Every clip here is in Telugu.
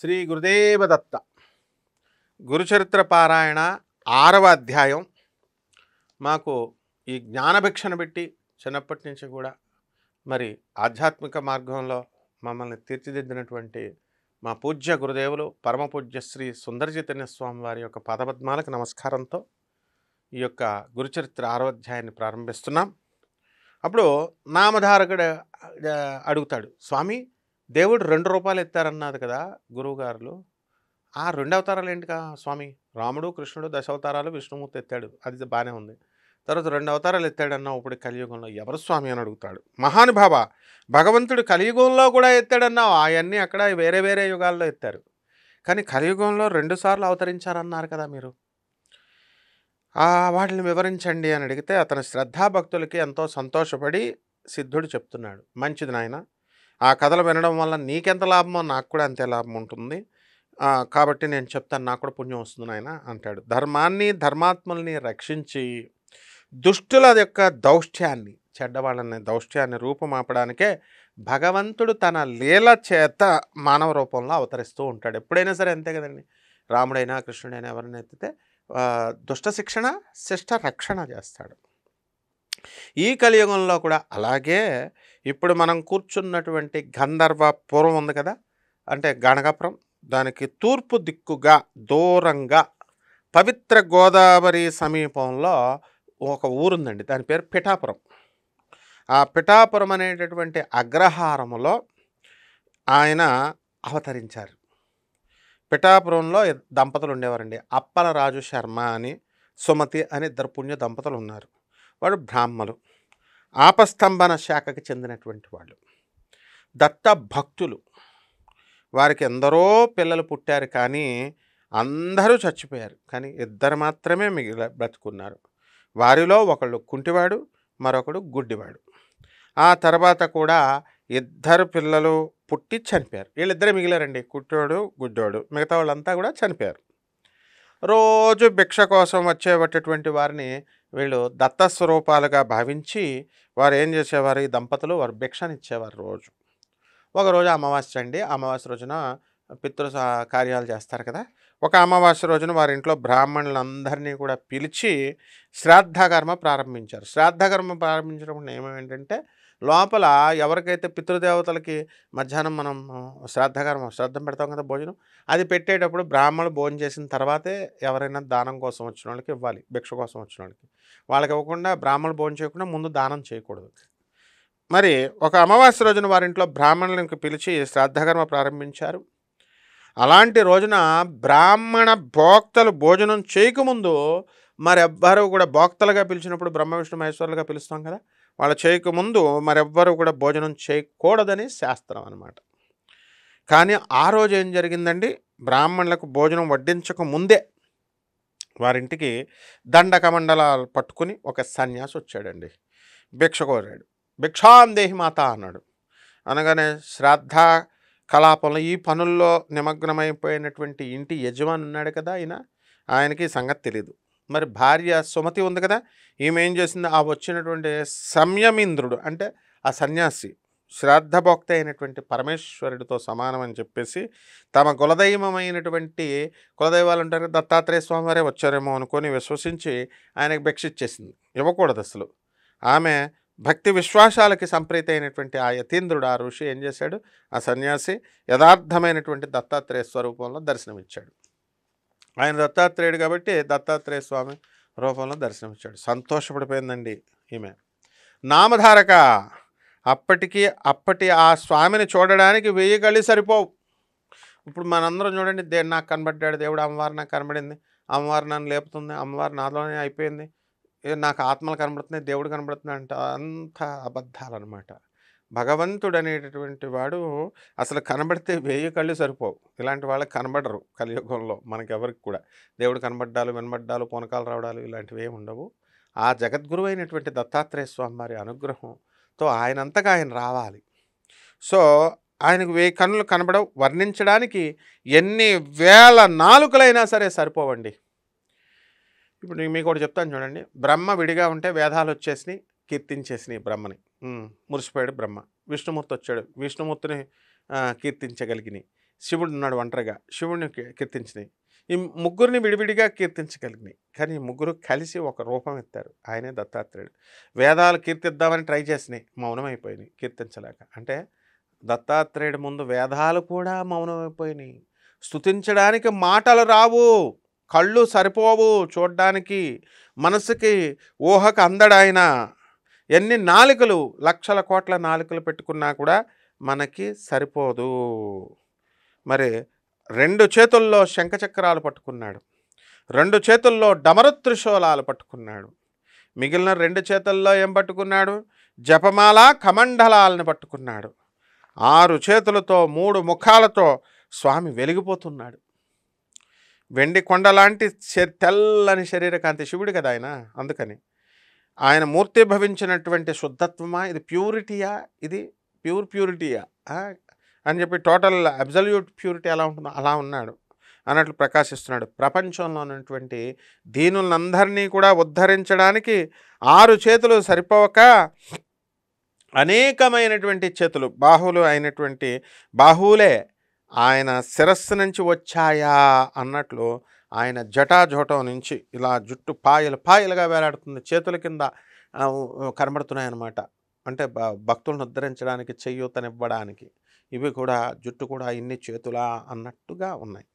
శ్రీ గురుదేవ దత్త గురుచరిత్ర పారాయణ 6వ అధ్యాయం. మాకు ఈ జ్ఞానభిక్షను పెట్టి చిన్నప్పటి నుంచి కూడా మరి ఆధ్యాత్మిక మార్గంలో మమ్మల్ని తీర్చిదిద్దినటువంటి మా పూజ్య గురుదేవులు పరమ పూజ్య శ్రీ సుందర చైతన్య స్వామి వారి యొక్క పాదపద్మాలకు నమస్కారంతో ఈ యొక్క గురుచరిత్ర 6వ అధ్యాయాన్ని ప్రారంభిస్తున్నాం. అప్పుడు నామధారకుడు అడుగుతాడు, స్వామి దేవుడు 2 రూపాయలు ఎత్తారన్నది కదా గురువుగారులు, ఆ 2 అవతారాలు ఏంటి స్వామి? రాముడు కృష్ణుడు దశావతారాలు, విష్ణుమూర్తి ఎత్తాడు, అది బాగానే ఉంది. తర్వాత 2 అవతారాలు ఎత్తాడన్నా ఇప్పుడు కలియుగంలో ఎవరు స్వామి అని అడుగుతాడు. మహానుభావ, భగవంతుడు కలియుగంలో కూడా ఎత్తాడన్నావు, అవన్నీ అక్కడ వేరే వేరే యుగాల్లో ఎత్తారు, కానీ కలియుగంలో 2 సార్లు అవతరించారన్నారు కదా మీరు, వాటిని వివరించండి అని అడిగితే అతని శ్రద్ధాభక్తులకి ఎంతో సంతోషపడి సిద్ధుడు చెప్తున్నాడు, మంచిది నాయన, ఆ కథలు వినడం వల్ల నీకెంత లాభమో నాకు కూడా అంతే లాభం ఉంటుంది, కాబట్టి నేను చెప్తాను, నాకు కూడా పుణ్యం వస్తుంది నాయన అంటాడు. ధర్మాన్ని ధర్మాత్మల్ని రక్షించి దుష్టుల యొక్క దౌష్ట్యాన్ని, చెడ్డవాళ్ళని దౌష్ట్యాన్ని రూపుమాపడానికే భగవంతుడు తన లీల చేత మానవ రూపంలో అవతరిస్తూ ఉంటాడు. ఎప్పుడైనా సరే అంతే కదండి, రాముడైనా కృష్ణుడైనా ఎవరైనా ఎత్తితే దుష్ట శిక్షణ శిష్ట రక్షణ చేస్తాడు. ఈ కలియుగంలో కూడా అలాగే ఇప్పుడు మనం కూర్చున్నటువంటి గంధర్వపురం ఉంది కదా, అంటే గణగపురం, దానికి తూర్పు దిక్కుగా దూరంగా పవిత్ర గోదావరి సమీపంలో ఒక ఊరుందండి, దాని పేరు పిఠాపురం. ఆ పిఠాపురం అనేటటువంటి అగ్రహారములో ఆయన అవతరించారు. పిఠాపురంలో దంపతులు ఉండేవారండి, అప్పలరాజు శర్మ అని సుమతి అని 2 పుణ్య దంపతులు ఉన్నారు. వాడు బ్రాహ్మలు, ఆపస్తంభన శాఖకి చెందినటువంటి వాళ్ళు, దత్త భక్తులు. వారికి ఎందరో పిల్లలు పుట్టారు, కానీ అందరూ చచ్చిపోయారు, కానీ 2 మాత్రమే బ్రతుకున్నారు. వారిలో ఒకళ్ళు కుంటివాడు, మరొకడు గుడ్డివాడు. ఆ తర్వాత కూడా 2 పిల్లలు పుట్టి చనిపోయారు. వీళ్ళిద్దరే మిగిలారండి, కుట్టోడు గుడ్డోడు, మిగతా వాళ్ళంతా కూడా చనిపోయారు. రోజు భిక్ష కోసం వచ్చేటటువంటి వారిని వీళ్ళు దత్తస్వరూపాలుగా భావించి వారు ఏం చేసేవారు, ఈ దంపతులు వారు భిక్షనిచ్చేవారు రోజు. ఒకరోజు అమావాస్య అండి, అమావాస్య రోజున పితృ కార్యాలు చేస్తారు కదా, ఒక అమావాస్య రోజున వారి ఇంట్లో బ్రాహ్మణులందరినీ కూడా పిలిచి శ్రాద్ధకర్మ ప్రారంభించారు. శ్రాద్ధకర్మ ప్రారంభించినప్పుడు నియమం ఏంటంటే, లోపల ఎవరికైతే పితృదేవతలకి మధ్యాహ్నం మనం శ్రాద్ధం పెడతాం కదా, భోజనం, అది పెట్టేటప్పుడు బ్రాహ్మణులు భోజనం చేసిన తర్వాతే ఎవరైనా దానం కోసం వచ్చిన వాళ్ళకి ఇవ్వాలి, భిక్ష కోసం వచ్చిన వాళ్ళకి ఇవ్వకుండా బ్రాహ్మణులు భోజనం చేయకుండా ముందు దానం చేయకూడదు. మరి ఒక అమావాస్య రోజున వారింట్లో బ్రాహ్మణులకు పిలిచి శ్రాద్ధకర్మ ప్రారంభించారు. అలాంటి రోజున బ్రాహ్మణ భోక్తలు భోజనం చేయకముందు మరెవ్వరూ కూడా, భోక్తలుగా పిలిచినప్పుడు బ్రహ్మ విష్ణు మహేశ్వరులుగా పిలుస్తాం కదా, వాళ్ళు చేయకముందు మరెవ్వరూ కూడా భోజనం చేయకూడదని శాస్త్రం అన్నమాట. కానీ ఆ రోజు ఏం జరిగిందండి, బ్రాహ్మణులకు భోజనం వడ్డించక ముందే వారింటికి దండకమండలాలు పట్టుకుని ఒక సన్యాసి వచ్చాడండి, భిక్ష కోరాడు. భిక్షాందేహి మాత అన్నాడు. అనగానే శ్రాద్ధ కలాపంలో ఈ పనుల్లో నిమగ్నమైపోయినటువంటి ఇంటి యజమాని ఉన్నాడు కదా, ఆయనకి సంగతి తెలియదు. మరి భార్య సుమతి ఉంది కదా, ఈమె ఏం చేసింది, ఆ వచ్చినటువంటి సంయమీంద్రుడు అంటే ఆ సన్యాసి శ్రాద్ధభోక్త అయినటువంటి పరమేశ్వరుడితో సమానం అని చెప్పేసి తమ కులదైవమైనటువంటి, కులదైవాలు ఉంటారు, దత్తాత్రేయ స్వామి వారే వచ్చారేమో అనుకొని విశ్వసించి ఆయనకు భిక్ష ఇచ్చేసింది. ఇవ్వకూడదు అసలు. ఆమె భక్తి విశ్వాసాలకి సంప్రీతి అయినటువంటి ఆ యతీంద్రుడు, ఆ ఋషి ఏం చేశాడు, ఆ సన్యాసి యథార్థమైనటువంటి దత్తాత్రేయ స్వరూపంలో దర్శనమిచ్చాడు. ఆయన దత్తాత్రేయుడు కాబట్టి దత్తాత్రేయ స్వామి రూపంలో దర్శనమిచ్చాడు. సంతోషపడిపోయిందండి ఈమె. నామధారక, అప్పటి ఆ స్వామిని చూడడానికి 1000 కళ్ళు సరిపోవు. ఇప్పుడు మనందరం చూడండి, నాకు కనబడ్డాడు దేవుడు, అమ్మవారు నాకు కనబడింది, అమ్మవారు నన్ను లేపుతుంది, అమ్మవారు నాలోనే అయిపోయింది, నాకు ఆత్మలు కనబడుతున్నాయి, దేవుడు కనబడుతున్నాయి అంట, అంత అబద్ధాలన్నమాట. భగవంతుడు అనేటటువంటి వాడు అసలు కనబడితే 1000 కళ్ళు సరిపోవు. ఇలాంటి వాళ్ళకి కనబడరు కలియుగంలో మనకెవరికి కూడా. దేవుడు కనబడ్డాలు, వినబడ్డాలు, పూనకాలు రావడాలు ఇలాంటివి ఏమి ఉండవు. ఆ జగద్గురువు అయినటువంటి దత్తాత్రేయ స్వామి వారి అనుగ్రహంతో ఆయనంతగా ఆయన రావాలి. సో ఆయనకు 1000 కన్నులు కనబడవు. వర్ణించడానికి ఎన్ని వేల నాలుకలైనా సరే సరిపోవండి. ఇప్పుడు మీకు ఒకటి చెప్తాను చూడండి, బ్రహ్మ విడిగా ఉంటే వేదాలు వచ్చేసినాయి, కీర్తించేసినాయి బ్రహ్మని, మురిసిపోయాడు బ్రహ్మ. విష్ణుమూర్తి వచ్చాడు, విష్ణుమూర్తిని కీర్తించగలిగినాయి. శివుడు ఉన్నాడు ఒంటరిగా, శివుడిని కీర్తించినాయి. ఈ ముగ్గురిని విడివిడిగా కీర్తించగలిగినాయి, కానీ ముగ్గురు కలిసి ఒక రూపం ఎత్తారు, ఆయనే దత్తాత్రేయుడు. వేదాలు కీర్తిద్దామని ట్రై చేసినాయి, మౌనమైపోయినాయి కీర్తించలేక. అంటే దత్తాత్రేయుడు ముందు వేదాలు కూడా మౌనమైపోయినాయి. స్తుతించడానికి మాటలు రావు, కళ్ళు సరిపోవు చూడ్డానికి, మనసుకి ఊహకు అందడాయన. ఎన్ని నాలుకలు, లక్షల కోట్ల నాలుకలు పెట్టుకున్నా కూడా మనకి సరిపోదు. మరి 2 చేతుల్లో శంఖచక్రాలు పట్టుకున్నాడు, 2 చేతుల్లో డమరుత్రిశూలాలు పట్టుకున్నాడు. మిగిలిన 2 చేతుల్లో ఏం పట్టుకున్నాడు? జపమాల కమండలాలను పట్టుకున్నాడు. 6 చేతులతో 3 ముఖాలతో స్వామి వెలిగిపోతున్నాడు. వెండి కొండలాంటి తెల్లని శరీరకాంతి, శివుడు కదా ఆయన. అందుకని ఆయన మూర్తి భవించినటువంటి శుద్ధత్వమా ఇది? ప్యూరిటీయా ఇది? ప్యూరిటీయా అని చెప్పి టోటల్ అబ్జల్యూట్ ప్యూరిటీ ఎలా ఉంటుందో అలా ఉన్నాడు అన్నట్లు ప్రకాశిస్తున్నాడు. ప్రపంచంలో ఉన్నటువంటి దీనులందరినీ కూడా ఉద్ధరించడానికి 6 చేతులు సరిపోక అనేకమైనటువంటి చేతులు, బాహువులు అయినటువంటి బాహువులే ఆయన శిరస్సు నుంచి వచ్చాయా అన్నట్లు ఆయన జటాజోటం నుంచి ఇలా జుట్టు పాయలుగా వేలాడుతుంది, చేతుల కింద కనబడుతున్నాయి అన్నమాట. అంటే భక్తులను ఉద్ధరించడానికి, చెయ్యూతనివ్వడానికి. ఇవి కూడా జుట్టు కూడా ఇన్ని చేతులా అన్నట్టుగా ఉన్నాయి.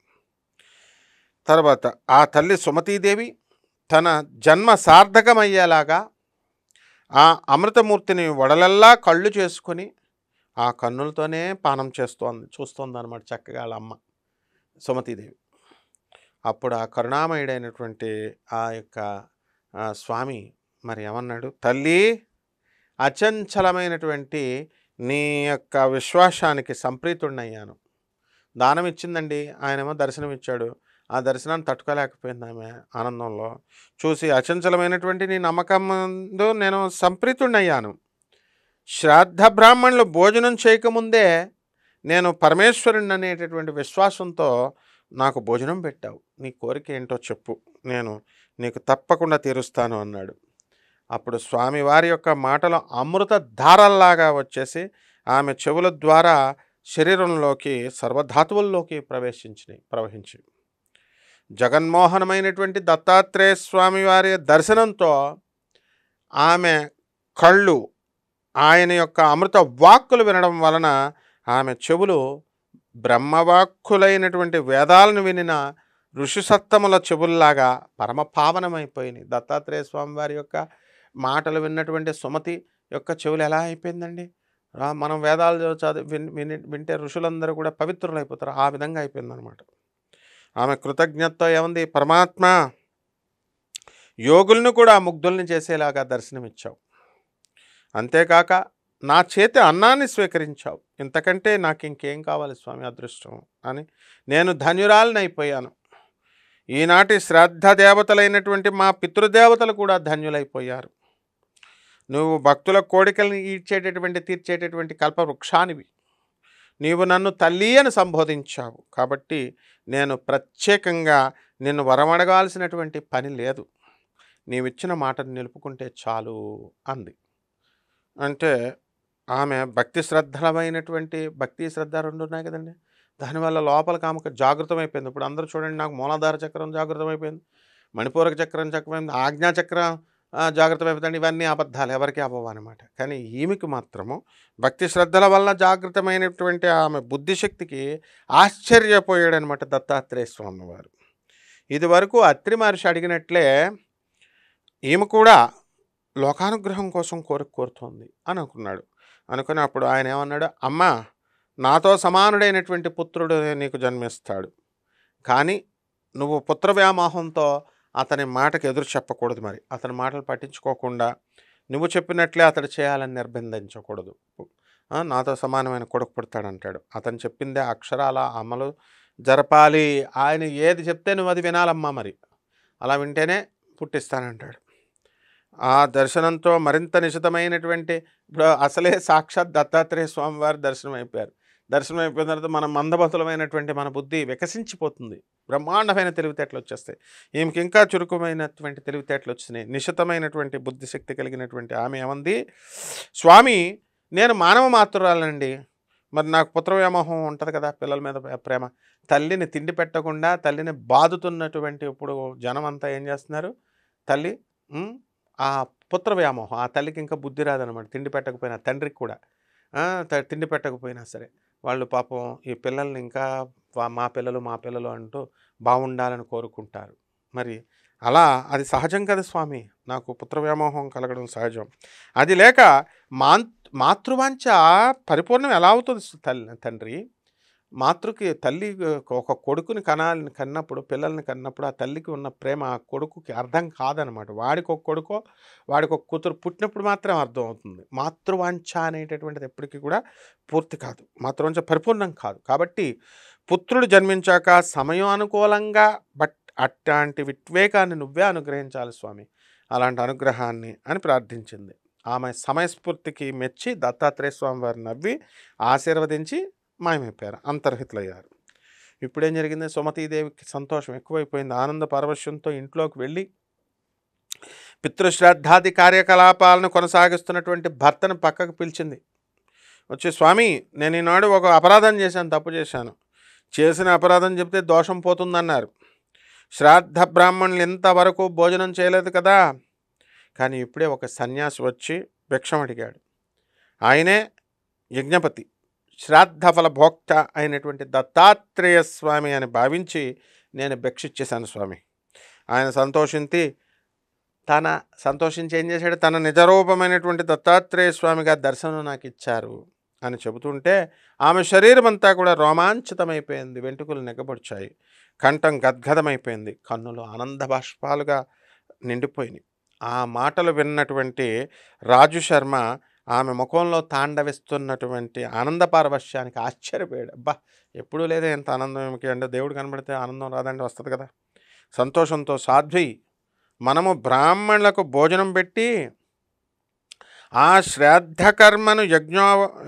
తర్వాత ఆ తల్లి సుమతీదేవి తన జన్మ సార్థకమయ్యేలాగా ఆ అమృతమూర్తిని వడలల్లా కళ్ళు చేసుకొని ఆ కన్నులతోనే పానం చూస్తోంది అన్నమాట చక్కగా వాళ్ళ అమ్మ సుమతీదేవి. అప్పుడు ఆ కరుణామయుడైనటువంటి ఆ యొక్క స్వామి మరి ఏమన్నాడు? తల్లి, అచంచలమైనటువంటి నీ యొక్క విశ్వాసానికి సంప్రీతుడినయ్యాను. దానం ఇచ్చిందండి, ఆయనేమో దర్శనం ఇచ్చాడు. ఆ దర్శనాన్ని తట్టుకోలేకపోయింది ఆమె ఆనందంలో. చూసి అచంచలమైనటువంటి నీ నమ్మకం ముందు నేను సంప్రీతుడినయ్యాను. శ్రాద్ధ బ్రాహ్మణులు భోజనం చేయకముందే నేను పరమేశ్వరుని అనేటటువంటి విశ్వాసంతో నాకు భోజనం పెట్టావు. నీ కోరిక ఏంటో చెప్పు, నేను నీకు తప్పకుండా తీరుస్తాను అన్నాడు. అప్పుడు స్వామివారి యొక్క మాటలు అమృత ధారల్లాగా ఆమె చెవుల ద్వారా శరీరంలోకి సర్వధాతువుల్లోకి ప్రవహించి జగన్మోహనమైనటువంటి దత్తాత్రేయ స్వామివారి దర్శనంతో ఆమె కళ్ళు ఆయన యొక్క అమృత వాక్కులు వినడం వలన ఆమె చెవులు బ్రహ్మవాక్కులైనటువంటి వేదాలను వినిన ఋషిసత్తముల చెవుల్లాగా పరమపావనమైపోయినాయి. దత్తాత్రేయ స్వామివారి యొక్క మాటలు విన్నటువంటి సుమతి యొక్క చెవులు ఎలా అయిపోయిందండి? మనం వేదాలు వింటే ఋషులందరూ కూడా పవిత్రులైపోతారు, ఆ విధంగా అయిపోయిందనమాట. ఆమె కృతజ్ఞతతో ఏముంది? పరమాత్మ యోగులను కూడా ముగ్ధుల్ని చేసేలాగా దర్శనమిచ్చావు. అంతేకాక నా చేతి అన్నాన్ని స్వీకరించావు. ఇంతకంటే నాకు ఇంకేం కావాలి స్వామి అదృష్టం అని నేను ధన్యురాలని అయిపోయాను. ఈనాటి శ్రాద్ధ దేవతలైనటువంటి మా పితృదేవతలు కూడా ధన్యులైపోయారు. నువ్వు భక్తుల కోరికలను తీర్చేటటువంటి కల్పవృక్షానివి. నీవు నన్ను తల్లి అని సంబోధించావు. కాబట్టి నేను ప్రత్యేకంగా నిన్ను వరమడగాల్సినటువంటి పని లేదు. నీవిచ్చిన మాటను నిలుపుకుంటే చాలు అంది. అంటే ఆమె భక్తి శ్రద్ధ 2 ఉన్నాయి కదండి. దానివల్ల లోపలికి ఆమెకు జాగృతమైపోయింది. ఇప్పుడు అందరూ చూడండి, నాకు మూలాధార చక్రం జాగృతమైపోయింది, మణిపూరక చక్రం చక్రమైంది, ఆజ్ఞాచక్రం జాగృతమైపోతుంది. ఇవన్నీ అబద్ధాలు, ఎవరికి అవ్వవు అనమాట. కానీ ఈమెకు మాత్రము భక్తి శ్రద్ధల వల్ల జాగృతమైనటువంటి ఆమె బుద్ధిశక్తికి ఆశ్చర్యపోయాడనమాట దత్తాత్రేయ స్వామి వారు. ఇది వరకు అత్రి మహర్షి అడిగినట్లే ఈమె కూడా లోకానుగ్రహం కోసం కోరుతోంది అని అనుకుని అప్పుడు ఆయన ఏమన్నాడు? అమ్మా, నాతో సమానుడైనటువంటి పుత్రుడు నీకు జన్మిస్తాడు, కానీ నువ్వు పుత్ర వ్యామోహంతో అతని మాటకు ఎదురు చెప్పకూడదు. మరి అతని మాటలు పట్టించుకోకుండా నువ్వు చెప్పినట్లే అతడు చేయాలని నిర్బంధించకూడదు. నాతో సమానమైన కొడుకు పుడతాడంటాడు, అతను చెప్పిందే అక్షరాల అమలు జరపాలి. ఆయన ఏది చెప్తే నువ్వు అది వినాలమ్మా, మరి అలా వింటేనే పుట్టిస్తానంటాడు. ఆ దర్శనంతో మరింత నిశితమైనటువంటి, ఇప్పుడు అసలే సాక్షాత్ దత్తాత్రేయ స్వామివారి దర్శనం అయిపోయిన తర్వాత మన మందబతులమైనటువంటి మన బుద్ధి వికసించిపోతుంది. బ్రహ్మాండమైన తెలివితేటలు వచ్చేస్తాయి. ఈమెకి ఇంకా చురుకుమైనటువంటి తెలివితేటలు వచ్చినాయి. నిశితమైనటువంటి బుద్ధిశక్తి కలిగినటువంటి ఆమె ఏమంది? స్వామి, నేను మానవ మాతృరాలండి, మరి నాకు పుత్రవ్యామోహం ఉంటుంది కదా, పిల్లల మీద ప్రేమ. తల్లిని తిండి పెట్టకుండా తల్లిని బాదుతున్నటువంటి ఇప్పుడు జనం అంతా ఏం చేస్తున్నారు, తల్లి ఉమ్, ఆ పుత్ర వ్యామోహం, ఆ తల్లికి ఇంకా బుద్ధి రాదనమాట. తిండి పెట్టకపోయినా తండ్రికి కూడా తిండి పెట్టకపోయినా సరే వాళ్ళు పాపం ఈ పిల్లల్ని ఇంకా మా పిల్లలు మా పిల్లలు అంటూ బాగుండాలని కోరుకుంటారు. మరి అలా అది సహజం కదా స్వామి, నాకు పుత్ర వ్యామోహం కలగడం సహజం. అది లేక మాతృవాంఛ పరిపూర్ణం ఎలా అవుతుంది తండ్రి? మాతృకి తల్లి ఒక కొడుకుని కన్నప్పుడు, పిల్లల్ని కన్నప్పుడు ఆ తల్లికి ఉన్న ప్రేమ ఆ కొడుకుకి అర్థం కాదనమాట. వాడికి ఒక కొడుకో వాడికి ఒక కూతురు పుట్టినప్పుడు మాత్రం అర్థం అవుతుంది. మాతృవాంఛ అనేటటువంటిది ఎప్పటికీ కూడా పూర్తి కాదు, మాతృవాంఛ పరిపూర్ణం కాదు. కాబట్టి పుత్రుడు జన్మించాక సమయం అనుకూలంగా అట్లాంటి వివేకాన్ని నువ్వే అనుగ్రహించాలి స్వామి, అలాంటి అనుగ్రహాన్ని అని ప్రార్థించింది. ఆమె సమయస్ఫూర్తికి మెచ్చి దత్తాత్రేయ స్వామి వారు నవ్వి ఆశీర్వదించి మాయమైపోయారు, అంతర్హితులయ్యారు. ఇప్పుడేం జరిగింది, సుమతీదేవికి సంతోషం ఎక్కువైపోయింది. ఆనంద పారవశ్యంతో ఇంట్లోకి వెళ్ళి పితృశ్రాద్ధాది కార్యకలాపాలను కొనసాగిస్తున్నటువంటి భర్తను పక్కకు పిలిచింది. వచ్చి, స్వామి నేను ఈనాడు ఒక అపరాధం చేశాను, తప్పు చేశాను. చేసిన అపరాధం చెప్తే దోషం పోతుందన్నారు. శ్రాద్ధ బ్రాహ్మణులు ఇంతవరకు భోజనం చేయలేదు కదా. కానీ ఇప్పుడే ఒక సన్యాసి వచ్చి భిక్షం అడిగాడు. ఆయనే యజ్ఞపతి, శ్రాద్ధఫల భోక్త అయినటువంటి దత్తాత్రేయ స్వామి అని భావించి నేను భిక్షిచ్చేశాను స్వామి. ఆయన సంతోషించి ఏం చేశాడు, తన నిజరూపమైనటువంటి దత్తాత్రేయ స్వామిగా దర్శనం నాకు ఇచ్చారు అని చెబుతుంటే ఆమె శరీరం అంతా కూడా రోమాంచితమైపోయింది, వెంట్రుకలు నెగ్గబొడిచాయి, కంఠం గద్గదమైపోయింది, కన్నులు ఆనంద బాష్పాలుగా నిండిపోయినాయి. ఆ మాటలు విన్నటువంటి రాజు శర్మ ఆమె ముఖంలో తాండవిస్తున్నటువంటి ఆనంద పారవశ్యానికి ఆశ్చర్యపోయాడు. అబ్బా, ఎప్పుడూ లేదే ఎంత ఆనందం ఏమిటి అంటే, దేవుడు కనబడితే ఆనందం రాదంటే వస్తుంది కదా. సంతోషంతో, సాధ్వి మనము బ్రాహ్మణులకు భోజనం పెట్టి ఆ శ్రాద్ధకర్మను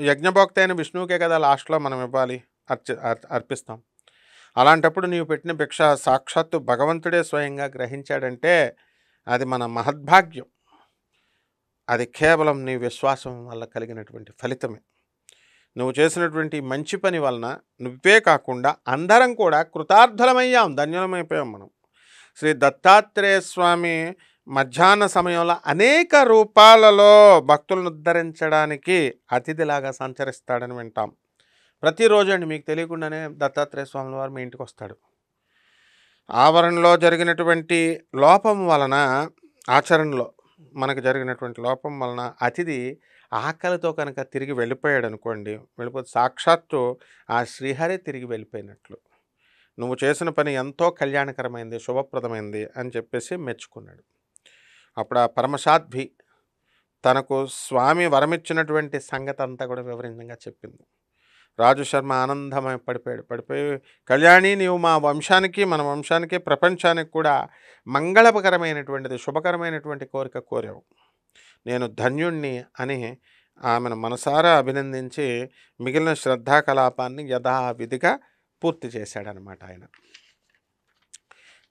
యజ్ఞభోక్త అయిన విష్ణువుకే కదా లాస్ట్లో మనం ఇవ్వాలి, అర్పిస్తాం. అలాంటప్పుడు నీవు పెట్టిన భిక్ష సాక్షాత్తు భగవంతుడే స్వయంగా గ్రహించాడంటే అది మన మహద్భాగ్యం. అది కేవలం నీ విశ్వాసం వల్ల కలిగినటువంటి ఫలితమే. నువ్వు చేసినటువంటి మంచి పని వలన నువ్వే కాకుండా అందరం కూడా కృతార్థులమయ్యాం, ధన్యులమైపోయాం మనం. శ్రీ దత్తాత్రేయ స్వామి మధ్యాహ్న సమయంలో అనేక రూపాలలో భక్తులను ఉద్ధరించడానికి అతిథిలాగా సంచరిస్తాడని వింటాం. ప్రతిరోజు అండి మీకు తెలియకుండానే దత్తాత్రేయ స్వామి వారు మీ ఇంటికి వస్తాడు. ఆవరణలో జరిగినటువంటి లోపం వలన, ఆచరణలో మనకు జరిగినటువంటి లోపం వలన అతిథి ఆకలితో కనుక తిరిగి వెళ్ళిపోయాడు అనుకోండి, వెళ్ళిపోతే సాక్షాత్తు ఆ శ్రీహరి తిరిగి వెళ్ళిపోయినట్లు. నువ్వు చేసిన పని ఎంతో కళ్యాణకరమైంది, శుభప్రదమైంది అని చెప్పేసి మెచ్చుకున్నాడు. అప్పుడు ఆ పరమసాధ్వి తనకు స్వామి వరమిచ్చినటువంటి సంగతి అంతా కూడా వివరంగా చెప్పింది. రాజు శర్మ ఆనందమై పడిపోయి, కళ్యాణి నీవు మా వంశానికి, మన వంశానికి, ప్రపంచానికి కూడా మంగళకరమైనటువంటిది, శుభకరమైనటువంటి కోరిక కోరావు, నేను ధన్యుణ్ణి అని ఆమెను మనసారా అభినందించి మిగిలిన శ్రద్ధాకలాపాన్ని యథావిధిగా పూర్తి చేశాడనమాట. ఆయన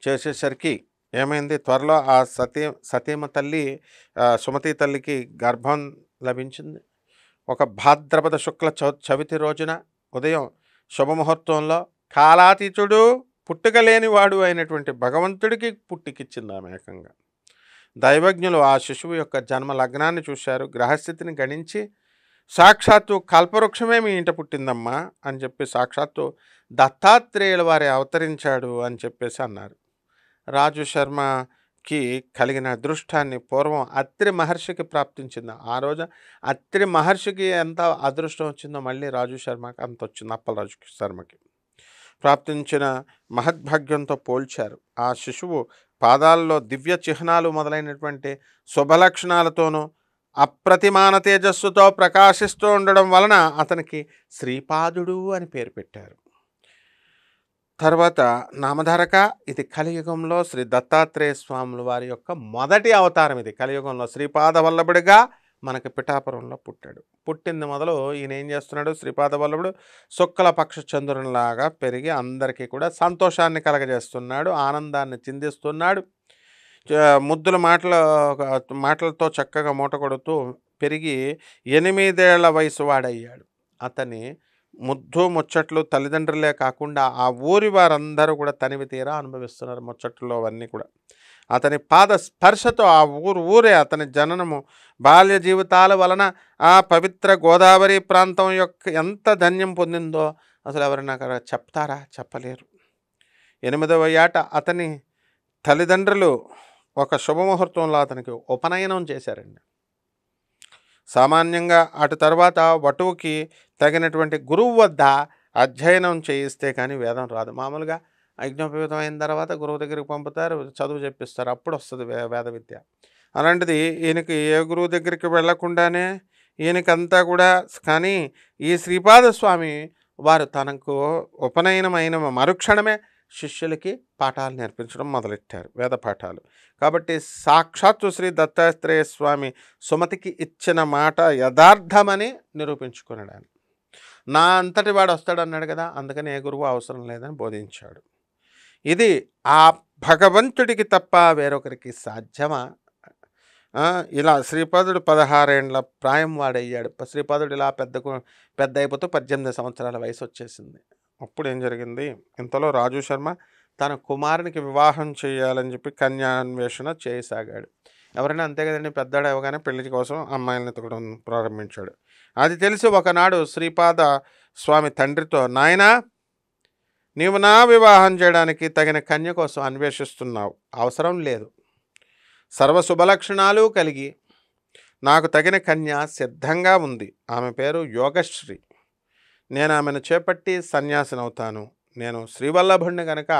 చేసేసరికి ఏమైంది, త్వరలో ఆ సతీమ తల్లి, సుమతి తల్లికి గర్భం లభించింది. ఒక భాద్రపద శుక్ల చవితి రోజున ఉదయం శుభముహూర్తంలో కాలాతీతుడు, పుట్టుకలేనివాడు అయినటువంటి భగవంతుడికి పుట్టికిచ్చింది ఆమె ఏకంగా. దైవజ్ఞులు ఆ శిశువు యొక్క జన్మ లగ్నాన్ని చూశారు, గ్రహస్థితిని గణించి సాక్షాత్తు కల్పవృక్షమే మీ ఇంట పుట్టిందమ్మా అని చెప్పి, సాక్షాత్తు దత్తాత్రేయుల వారి అవతరించాడు అని చెప్పేసి అన్నారు. రాజు శర్మకి కలిగిన అదృష్టాన్ని పూర్వం అత్రి మహర్షికి ప్రాప్తించింది. ఆ రోజు అత్రి మహర్షికి ఎంత అదృష్టం వచ్చిందో మళ్ళీ రాజు శర్మకి అంత వచ్చింది. అప్పలరాజు శర్మకి ప్రాప్తించిన మహద్భాగ్యంతో పోల్చారు. ఆ శిశువు పాదాల్లో దివ్య చిహ్నాలు మొదలైనటువంటి శుభలక్షణాలతోనూ అప్రతిమాన తేజస్సుతో ప్రకాశిస్తూ ఉండడం వలన అతనికి శ్రీపాదుడు అని పేరు పెట్టారు. తర్వాత నామధారక, ఇది కలియుగంలో శ్రీ దత్తాత్రేయ స్వాముల వారి యొక్క మొదటి అవతారం. ఇది కలియుగంలో శ్రీపాద వల్లభుడిగా మనకి పిఠాపురంలో పుట్టాడు. పుట్టింది మొదలు ఈయన ఏం చేస్తున్నాడు, శ్రీపాద వల్లభుడు శుక్ల పక్ష చంద్రునిలాగా పెరిగి అందరికీ కూడా సంతోషాన్ని కలగజేస్తున్నాడు, ఆనందాన్ని చిందిస్తున్నాడు. ముద్దుల మాటలతో చక్కగా మూట కొడుతూ పెరిగి 8 ఏళ్ల వయసు వాడయ్యాడు. అతని ముద్దు ముచ్చట్లు తల్లిదండ్రులే కాకుండా ఆ ఊరి వారందరూ కూడా తనివి తీరా అనుభవిస్తున్నారు ముచ్చట్లు అవన్నీ కూడా. అతని పాద స్పర్శతో ఆ ఊరే అతని జననము బాల్య జీవితాల వలన ఆ పవిత్ర గోదావరి ప్రాంతం యొక్క ఎంత ధన్యం పొందిందో అసలు ఎవరైనా చెప్తారా? చెప్పలేరు. 8వ ఏట అతని తల్లిదండ్రులు ఒక శుభముహూర్తంలో అతనికి ఉపనయనం చేశారండి. సామాన్యంగా అటు తర్వాత వటువుకి తగినటువంటి గురువు వద్ద అధ్యయనం చేయిస్తే కానీ వేదం రాదు. మామూలుగా యజ్ఞోపవీతం అయిన తర్వాత గురువు దగ్గరికి పంపుతారు, చదువు చెప్పిస్తారు, అప్పుడు వస్తుంది వేద విద్య. అలాంటిది ఈయనకి ఏ గురువు దగ్గరికి వెళ్లకుండానే ఈయనకంతా కూడా. కానీ ఈ శ్రీపాద స్వామి వారు తనకు ఉపనయనమైన మరుక్షణమే శిష్యులకి పాఠాలు నేర్పించడం మొదలెట్టారు, వేద పాఠాలు. కాబట్టి సాక్షాత్తు శ్రీ దత్తాత్రేయ స్వామి సుమతికి ఇచ్చిన మాట యథార్థమని నిరూపించుకున్నాడు. నా అంతటి వాడు వస్తాడన్నాడు కదా, అందుకని ఏ గురువు అవసరం లేదని బోధించాడు. ఇది ఆ భగవంతుడికి తప్ప వేరొకరికి సాధ్యమా? ఇలా శ్రీపాదుడు 16 ఏండ్ల ప్రాయం వాడయ్యాడు. శ్రీపాదుడు ఇలా పెద్ద అయిపోతూ 18 సంవత్సరాల వయసు వచ్చేసింది. అప్పుడు ఏం జరిగింది? ఇంతలో రాజు శర్మ తన కుమారునికి వివాహం చేయాలని చెప్పి కన్యాన్వేషణ చేయసాగాడు. ఎవరైనా అంతే కదండి, పెద్దవాడు అవగానే పెళ్లి కోసం అమ్మాయిలను ఎత్తుకోవడం ప్రారంభించాడు. అది తెలిసి ఒకనాడు శ్రీపాద స్వామి తండ్రితో, నాయనా, నీవు నా వివాహం చేయడానికి తగిన కన్య కోసం అన్వేషిస్తున్నావు, అవసరం లేదు. సర్వశుభలక్షణాలు కలిగి నాకు తగిన కన్య సిద్ధంగా ఉంది. ఆమె పేరు యోగశ్రీ. నేను ఆమెను చేపట్టి సన్యాసినవుతాను. నేను శ్రీవల్లభుణ్ణి కనుక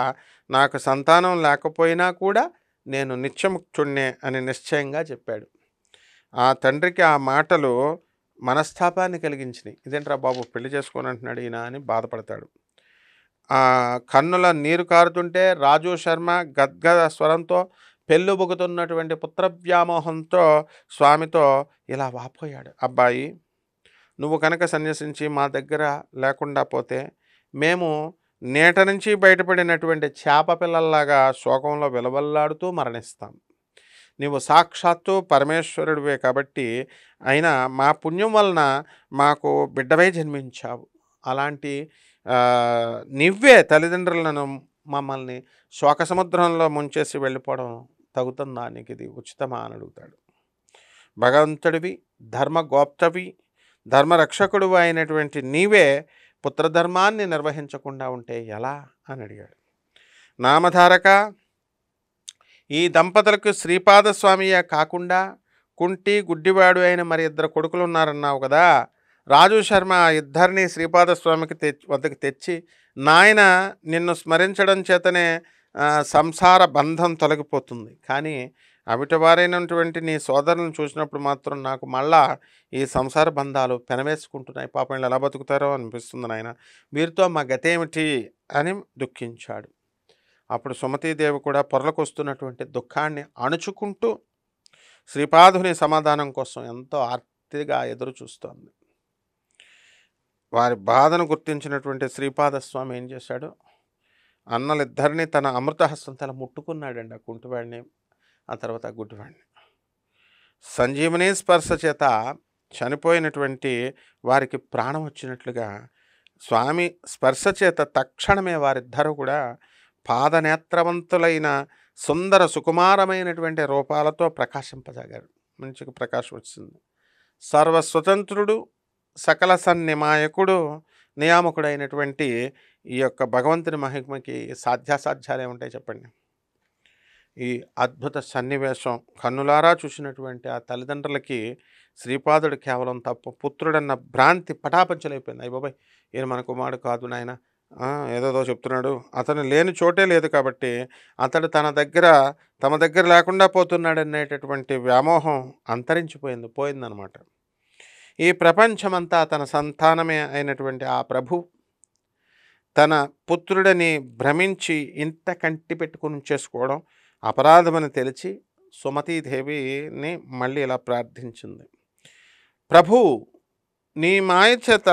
నాకు సంతానం లేకపోయినా కూడా నేను నిత్యముక్తుణ్ణే అని నిశ్చయంగా చెప్పాడు. ఆ తండ్రికి ఆ మాటలు మనస్తాపాన్ని కలిగించినాయి. ఇదేంట్రా బాబు, పెళ్లి చేసుకొని అంటున్నాడు ఈయన అని బాధపడతాడు. ఆ కన్నుల నీరు కారుతుంటే రాజు శర్మ గద్గద స్వరంతో పెళ్ళుబుకుతున్నటువంటి పుత్రవ్యామోహంతో స్వామితో ఇలా వాపోయాడు. అబ్బాయి, నువ్వు కనుక సన్యసించి మా దగ్గర లేకుండా పోతే మేము నేట నుంచి బయటపడినటువంటి చేప పిల్లల్లాగా శోకంలో విలవల్లాడుతూ మరణిస్తాం. నీవు సాక్షాత్తు పరమేశ్వరుడివే కాబట్టి, అయినా మా పుణ్యం వలన మాకు బిడ్డవై జన్మించావు. అలాంటి నువ్వే తల్లిదండ్రులను మమ్మల్ని శోక సముద్రంలో ముంచేసి వెళ్ళిపోవడం తగుతుందా? నీకు ఇది ఉచితమా అని అడుగుతాడు. భగవంతుడివి, ధర్మగోప్తవి, ధర్మరక్షకుడు అయినటువంటి నీవే పుత్రధర్మాన్ని నిర్వహించకుండా ఉంటే ఎలా అని అడిగాడు. నామధారక, ఈ దంపతులకు శ్రీపాదస్వామియే కాకుండా కుంటి గుడ్డివాడు అయిన మరి 2 కొడుకులు ఉన్నారన్నావు కదా. రాజు శర్మ ఆ ఇద్దరిని శ్రీపాదస్వామికి వద్దకు తెచ్చి, నాయన నిన్ను స్మరించడం చేతనే సంసార బంధం తొలగిపోతుంది, కానీ అవిటవారైనటువంటి నీ సోదరులను చూసినప్పుడు మాత్రం నాకు మళ్ళా ఈ సంసార బంధాలు పెనవేసుకుంటున్నాయి. పాపం వీళ్ళు ఎలా బతుకుతారో అనిపిస్తుంది నాయన, వీరితో మా గతేమిటి అని దుఃఖించాడు. అప్పుడు సుమతీదేవి కూడా పొరలకొస్తున్నటువంటి దుఃఖాన్ని అణుచుకుంటూ శ్రీపాదుని సమాధానం కోసం ఎంతో ఆర్తిగా ఎదురు చూస్తోంది. వారి బాధను గుర్తించినటువంటి శ్రీపాదస్వామి ఏం చేశాడు? అన్నలిద్దరినీ తన అమృతహస్తం తల ముట్టుకున్నాడండి, ఆ కుంటివాడిని, ఆ తర్వాత గుడ్డివాడిని. సంజీవని స్పర్శ చేత చనిపోయినటువంటి వారికి ప్రాణం వచ్చినట్లుగా స్వామి స్పర్శ చేత తక్షణమే వారిద్దరూ కూడా పాదనేత్రవంతులైన సుందర సుకుమారమైనటువంటి రూపాలతో ప్రకాశింపజాగారు. మంచిగా ప్రకాశం వచ్చింది. సర్వస్వతంత్రుడు, సకల సన్నిమాయకుడు, నియామకుడైనటువంటి ఈ యొక్క భగవంతుని మహిమకి సాధ్యాసాధ్యాలే ఉంటాయి చెప్పండి. ఈ అద్భుత సన్నివేశం కన్నులారా చూసినటువంటి ఆ తల్లిదండ్రులకి శ్రీపాదుడు కేవలం తప్పు పుత్రుడన్న భ్రాంతి పటాపంచలైపోయింది. అయ్య బాబాయ్, ఈయన మన కుమారుడు కాదు నాయన, ఏదేదో చెప్తున్నాడు, అతను లేని చోటే లేదు కాబట్టి అతడు తమ దగ్గర లేకుండా పోతున్నాడు అనేటటువంటి వ్యామోహం పోయిందనమాట. ఈ ప్రపంచమంతా తన సంతానమే అయినటువంటి ఆ ప్రభు తన పుత్రుడని భ్రమించి ఇంత కంటి పెట్టుకుని చేసుకోవడం అపరాధమని తెలిసి సుమతీదేవిని మళ్ళీ ఇలా ప్రార్థించింది. ప్రభు, నీ మాయ చేత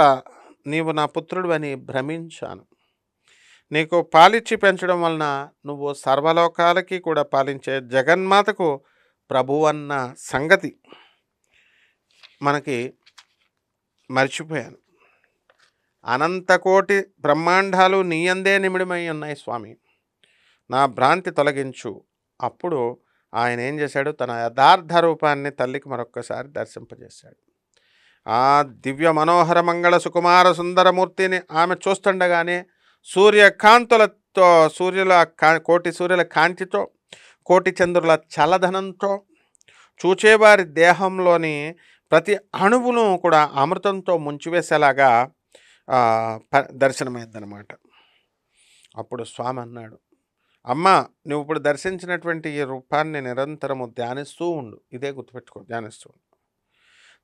నీవు నా పుత్రుడు అని భ్రమించాను. నీకు పాలిచ్చి పెంచడం వలన నువ్వు సర్వలోకాలకి కూడా పాలించే జగన్మాతకు ప్రభు అన్న సంగతి మనకి మర్చిపోయాను. అనంతకోటి బ్రహ్మాండాలు నీయందే నిమిడమై ఉన్నాయి స్వామి, నా భ్రాంతి తొలగించు. అప్పుడు ఆయన ఏం చేశాడు, తన యథార్థ రూపాన్ని తల్లికి మరొక్కసారి దర్శింపజేశాడు. ఆ దివ్య మనోహర మంగళ సుకుమార సుందరమూర్తిని ఆమె చూస్తుండగానే సూర్యకాంతులతో, కోటి సూర్యుల కాంతితో, కోటి చంద్రుల చల్లదనంతో, చూచేవారి దేహంలోని ప్రతి అణువును కూడా అమృతంతో ముంచివేసేలాగా దర్శనమైందనమాట. అప్పుడు స్వామి అన్నాడు, అమ్మ, నువ్వు ఇప్పుడు దర్శించినటువంటి ఈ రూపాన్ని నిరంతరము ధ్యానిస్తూ ఉండు. ఇదే గుర్తుపెట్టుకో, ధ్యానిస్తూ ఉండు.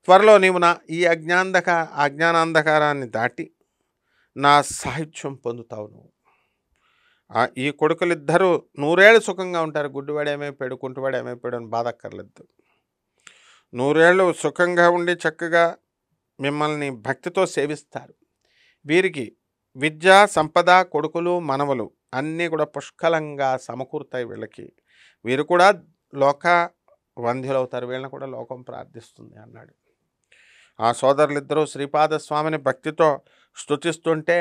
త్వరలో నీవు నా ఈ అజ్ఞానాంధకారాన్ని దాటి నా సాహిత్యం పొందుతావు. నువ్వు ఈ కొడుకులిద్దరూ 100 ఏళ్ళు సుఖంగా ఉంటారు. గుడ్డివాడేమైపోయాడు, కుంటివాడేమైపోయాడు అని బాధక్కర్లేదు. 100 ఏళ్ళు సుఖంగా ఉండి చక్కగా మిమ్మల్ని భక్తితో సేవిస్తారు. వీరికి విద్య, సంపద, కొడుకులు, మనవలు అన్నీ కూడా పుష్కలంగా సమకూరుతాయి వీళ్ళకి. వీరు కూడా లోక వంధ్యులవుతారు. వీళ్ళని కూడా లోకం ప్రార్థిస్తుంది అన్నాడు. ఆ సోదరులిద్దరూ శ్రీపాద స్వామిని భక్తితో స్తుతిస్తుంటే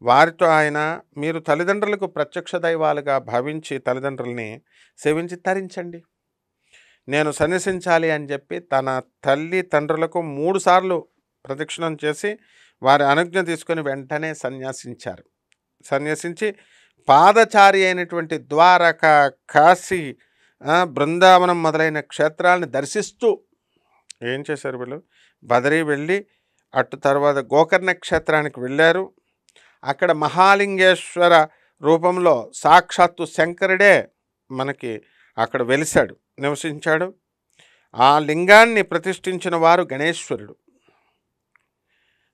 వారితో ఆయన, మీరు తల్లిదండ్రులకు ప్రత్యక్ష దైవాలుగా భావించి తల్లిదండ్రుల్ని సేవించి తరించండి, నేను సన్యసించాలి అని చెప్పి తన తల్లి తండ్రులకు 3 సార్లు ప్రదక్షిణం చేసి వారి అనుజ్ఞ తీసుకొని వెంటనే సన్యసించి పాదచారి అయినటువంటి ద్వారక, కాశీ, బృందావనం మొదలైన క్షేత్రాలను దర్శిస్తూ ఏం చేశారు వీళ్ళు, బదరీ వెళ్ళి అటు తర్వాత గోకర్ణ క్షేత్రానికి వెళ్ళారు. అక్కడ మహాలింగేశ్వర రూపంలో సాక్షాత్తు శంకరుడే మనకి అక్కడ వెలిశాడు, నివసించాడు. ఆ లింగాన్ని ప్రతిష్ఠించిన వారు గణేశ్వరుడు.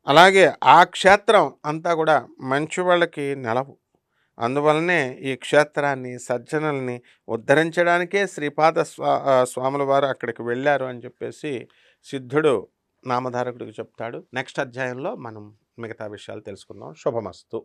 అలాగే ఆ క్షేత్రం అంతా కూడా మంచి వాళ్ళకి నెలవు. అందువలనే ఈ క్షేత్రాన్ని, సజ్జనుల్ని ఉద్ధరించడానికే శ్రీపాద స్వాముల వారు అక్కడికి వెళ్ళారు అని చెప్పేసి సిద్ధుడు నామధారకుడికి చెప్తాడు. నెక్స్ట్ అధ్యాయంలో మనం మిగతా విషయాలు తెలుసుకుందాం. శుభమస్తు.